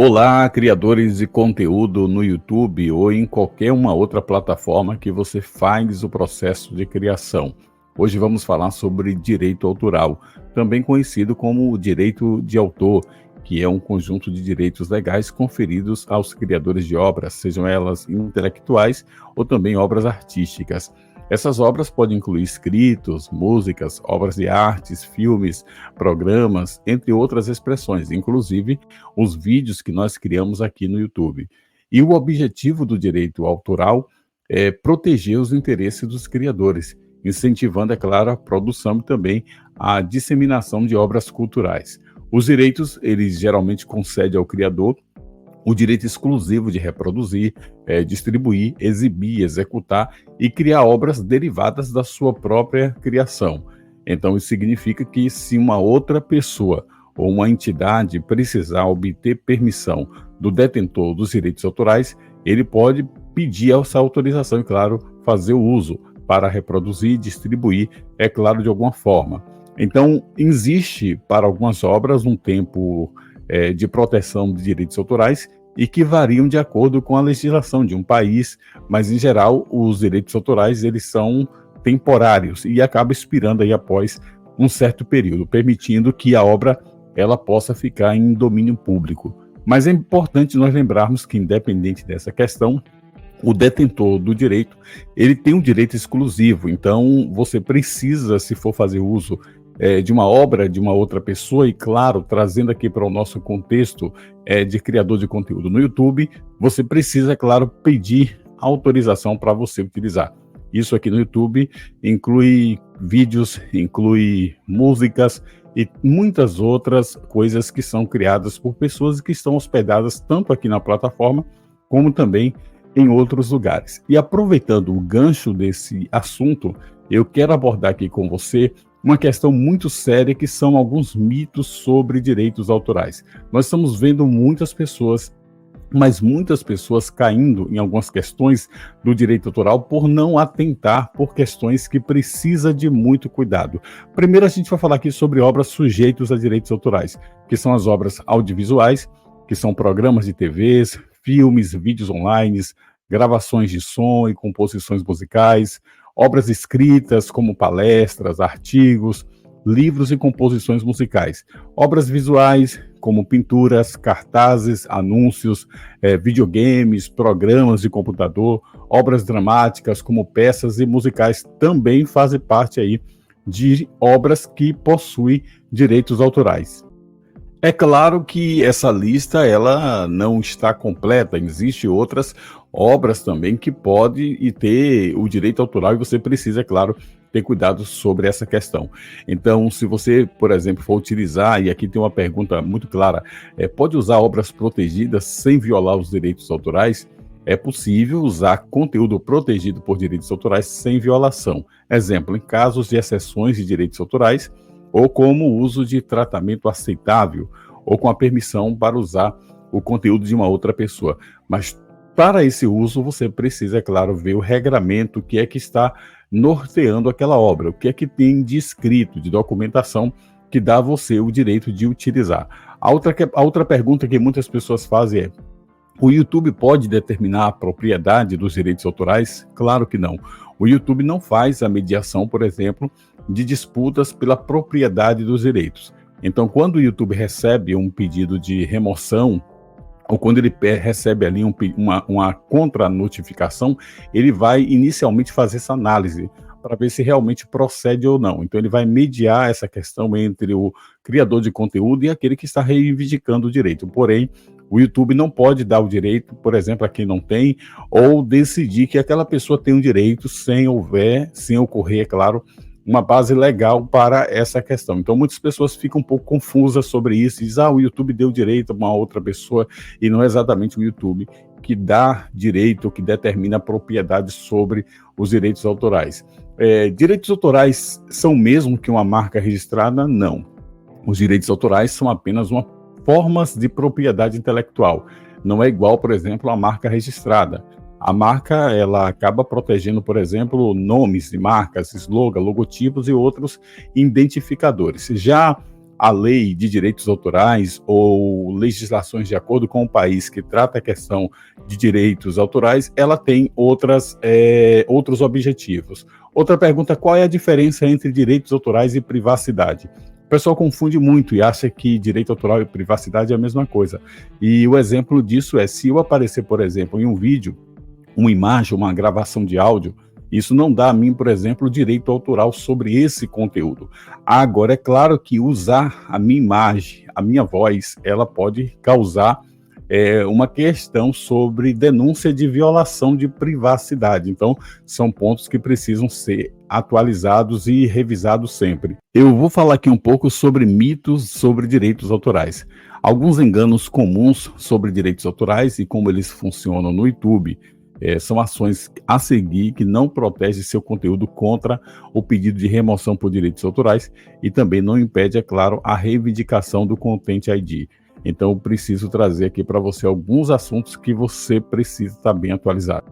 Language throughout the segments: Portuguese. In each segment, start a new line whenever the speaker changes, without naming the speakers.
Olá, criadores de conteúdo no YouTube ou em qualquer uma outra plataforma que você faz o processo de criação. Hoje vamos falar sobre direito autoral, também conhecido como direito de autor, que é um conjunto de direitos legais conferidos aos criadores de obras, sejam elas intelectuais ou também obras artísticas. Essas obras podem incluir escritos, músicas, obras de artes, filmes, programas, entre outras expressões, inclusive os vídeos que nós criamos aqui no YouTube. E o objetivo do direito autoral é proteger os interesses dos criadores, incentivando, é claro, a produção e também a disseminação de obras culturais. Os direitos, eles geralmente concedem ao criador o direito exclusivo de reproduzir, distribuir, exibir, executar e criar obras derivadas da sua própria criação. Então, isso significa que se uma outra pessoa ou uma entidade precisar obter permissão do detentor dos direitos autorais, ele pode pedir essa autorização e, claro, fazer o uso para reproduzir, distribuir, é claro, de alguma forma. Então, existe para algumas obras um tempo de proteção de direitos autorais e que variam de acordo com a legislação de um país, mas em geral os direitos autorais eles são temporários e acabam expirando aí após um certo período, permitindo que a obra ela possa ficar em domínio público. Mas é importante nós lembrarmos que, independente dessa questão, o detentor do direito, ele tem um direito exclusivo, então você precisa, se for fazer uso de uma obra de uma outra pessoa, e claro, trazendo aqui para o nosso contexto de criador de conteúdo no YouTube, você precisa, é claro, pedir autorização para você utilizar. Isso aqui no YouTube inclui vídeos, inclui músicas e muitas outras coisas que são criadas por pessoas que estão hospedadas tanto aqui na plataforma, como também em outros lugares. E aproveitando o gancho desse assunto, eu quero abordar aqui com você uma questão muito séria, que são alguns mitos sobre direitos autorais. Nós estamos vendo muitas pessoas caindo em algumas questões do direito autoral por não atentar por questões que precisa de muito cuidado. Primeiro, a gente vai falar aqui sobre obras sujeitas a direitos autorais, que são as obras audiovisuais, que são programas de TVs, filmes, vídeos online, gravações de som e composições musicais, obras escritas como palestras, artigos, livros e composições musicais, obras visuais como pinturas, cartazes, anúncios, videogames, programas de computador, obras dramáticas como peças e musicais também fazem parte aí de obras que possuem direitos autorais. É claro que essa lista ela não está completa, existem outras obras também que podem ter o direito autoral e você precisa, é claro, ter cuidado sobre essa questão. Então, se você, por exemplo, for utilizar, e aqui tem uma pergunta muito clara, pode usar obras protegidas sem violar os direitos autorais? É possível usar conteúdo protegido por direitos autorais sem violação. Exemplo, em casos de exceções de direitos autorais, ou como o uso de tratamento aceitável, ou com a permissão para usar o conteúdo de uma outra pessoa. Mas para esse uso, você precisa, é claro, ver o regramento, o que é que está norteando aquela obra, o que é que tem de escrito, de documentação, que dá a você o direito de utilizar. A outra pergunta que muitas pessoas fazem é: o YouTube pode determinar a propriedade dos direitos autorais? Claro que não. O YouTube não faz a mediação, por exemplo, de disputas pela propriedade dos direitos. Então, quando o YouTube recebe um pedido de remoção, ou quando ele recebe ali uma contra-notificação, ele vai inicialmente fazer essa análise para ver se realmente procede ou não. Então, ele vai mediar essa questão entre o criador de conteúdo e aquele que está reivindicando o direito. Porém, o YouTube não pode dar o direito, por exemplo, a quem não tem, ou decidir que aquela pessoa tem um direito sem ocorrer, é claro, uma base legal para essa questão. Então, muitas pessoas ficam um pouco confusas sobre isso, e dizem, o YouTube deu direito a uma outra pessoa, e não é exatamente o YouTube que dá direito, que determina a propriedade sobre os direitos autorais. Direitos autorais são mesmo que uma marca registrada? Não. Os direitos autorais são apenas formas de propriedade intelectual. Não é igual, por exemplo, a marca registrada. A marca, ela acaba protegendo, por exemplo, nomes de marcas, slogan, logotipos e outros identificadores. Já a lei de direitos autorais ou legislações de acordo com o país que trata a questão de direitos autorais, ela tem outros objetivos. Outra pergunta: qual é a diferença entre direitos autorais e privacidade? O pessoal confunde muito e acha que direito autoral e privacidade é a mesma coisa. E o exemplo disso é, se eu aparecer, por exemplo, em um vídeo, uma imagem, uma gravação de áudio, isso não dá a mim, por exemplo, direito autoral sobre esse conteúdo. Agora, é claro que usar a minha imagem, a minha voz, ela pode causar uma questão sobre denúncia de violação de privacidade. Então, são pontos que precisam ser atualizados e revisados sempre. Eu vou falar aqui um pouco sobre mitos sobre direitos autorais. Alguns enganos comuns sobre direitos autorais e como eles funcionam no YouTube. São ações a seguir que não protegem seu conteúdo contra o pedido de remoção por direitos autorais e também não impede, é claro, a reivindicação do Content ID. Então, eu preciso trazer aqui para você alguns assuntos que você precisa estar bem atualizado.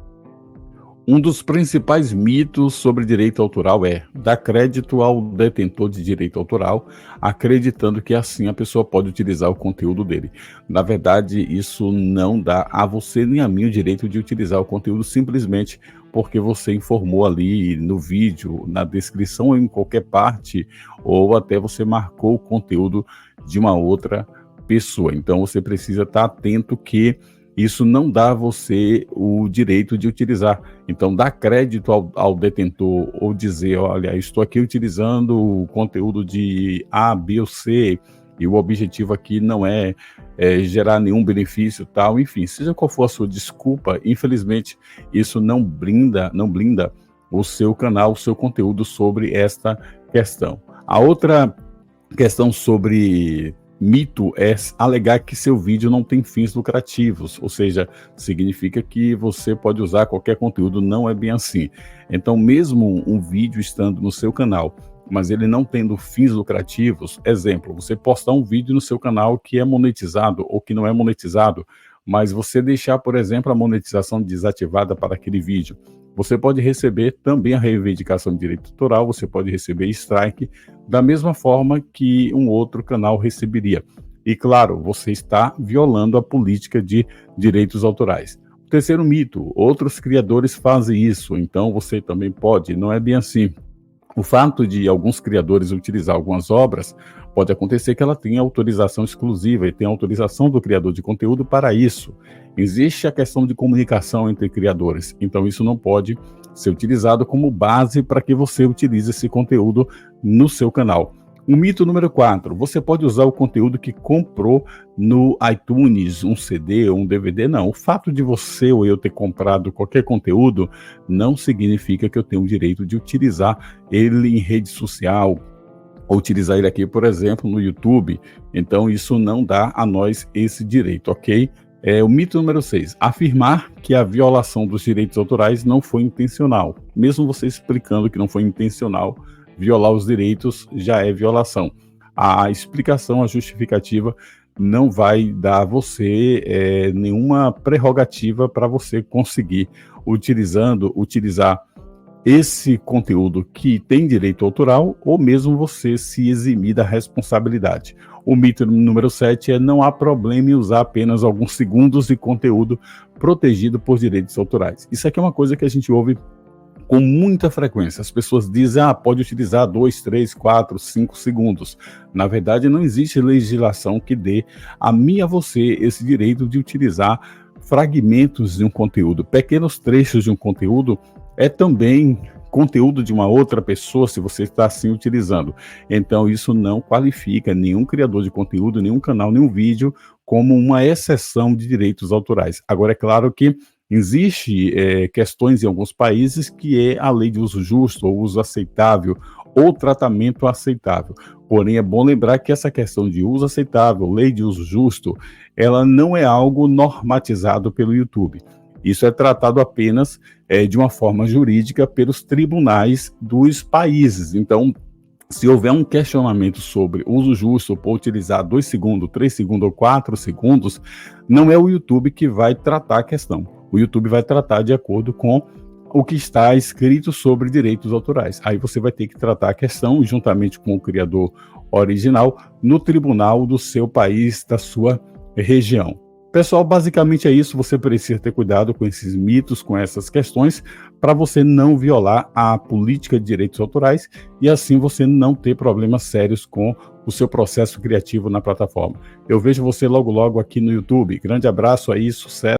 Um dos principais mitos sobre direito autoral é dar crédito ao detentor de direito autoral, acreditando que assim a pessoa pode utilizar o conteúdo dele. Na verdade, isso não dá a você nem a mim o direito de utilizar o conteúdo simplesmente porque você informou ali no vídeo, na descrição ou em qualquer parte, ou até você marcou o conteúdo de uma outra pessoa. Então, você precisa estar atento que isso não dá a você o direito de utilizar. Então, dar crédito ao detentor ou dizer, olha, estou aqui utilizando o conteúdo de A, B ou C, e o objetivo aqui não é gerar nenhum benefício, tal, enfim, seja qual for a sua desculpa, infelizmente, isso não blinda o seu canal, o seu conteúdo sobre esta questão. A outra questão sobre mito é alegar que seu vídeo não tem fins lucrativos, ou seja, significa que você pode usar qualquer conteúdo, não é bem assim. Então, mesmo um vídeo estando no seu canal, mas ele não tendo fins lucrativos, exemplo, você postar um vídeo no seu canal que é monetizado ou que não é monetizado, mas você deixar, por exemplo, a monetização desativada para aquele vídeo, você pode receber também a reivindicação de direito autoral, você pode receber strike, da mesma forma que um outro canal receberia. E claro, você está violando a política de direitos autorais. O terceiro mito: outros criadores fazem isso, então você também pode. Não é bem assim. O fato de alguns criadores utilizar algumas obras, pode acontecer que ela tenha autorização exclusiva e tenha autorização do criador de conteúdo para isso. Existe a questão de comunicação entre criadores, então isso não pode ser utilizado como base para que você utilize esse conteúdo no seu canal. O mito número 4, você pode usar o conteúdo que comprou no iTunes, um CD ou um DVD, não. O fato de você ou eu ter comprado qualquer conteúdo não significa que eu tenho o direito de utilizar ele em rede social, ou utilizar ele aqui, por exemplo, no YouTube. Então, isso não dá a nós esse direito, ok? O mito número 6, afirmar que a violação dos direitos autorais não foi intencional. Mesmo você explicando que não foi intencional, violar os direitos já é violação. A explicação, a justificativa não vai dar a você nenhuma prerrogativa para você conseguir utilizar esse conteúdo que tem direito autoral ou mesmo você se eximir da responsabilidade. O mito número 7 é: não há problema em usar apenas alguns segundos de conteúdo protegido por direitos autorais. Isso aqui é uma coisa que a gente ouve com muita frequência. As pessoas dizem, pode utilizar 2, 3, 4, 5 segundos. Na verdade, não existe legislação que dê a mim e a você esse direito de utilizar fragmentos de um conteúdo. Pequenos trechos de um conteúdo é também conteúdo de uma outra pessoa, se você está assim utilizando. Então, isso não qualifica nenhum criador de conteúdo, nenhum canal, nenhum vídeo como uma exceção de direitos autorais. Agora, é claro que existe questões em alguns países que é a lei de uso justo, ou uso aceitável, ou tratamento aceitável. Porém, é bom lembrar que essa questão de uso aceitável, lei de uso justo, ela não é algo normatizado pelo YouTube. Isso é tratado apenas de uma forma jurídica pelos tribunais dos países. Então, se houver um questionamento sobre uso justo por utilizar 2 segundos, 3 segundos ou 4 segundos, não é o YouTube que vai tratar a questão. O YouTube vai tratar de acordo com o que está escrito sobre direitos autorais. Aí você vai ter que tratar a questão, juntamente com o criador original, no tribunal do seu país, da sua região. Pessoal, basicamente é isso. Você precisa ter cuidado com esses mitos, com essas questões, para você não violar a política de direitos autorais e assim você não ter problemas sérios com o seu processo criativo na plataforma. Eu vejo você logo logo aqui no YouTube. Grande abraço aí, sucesso.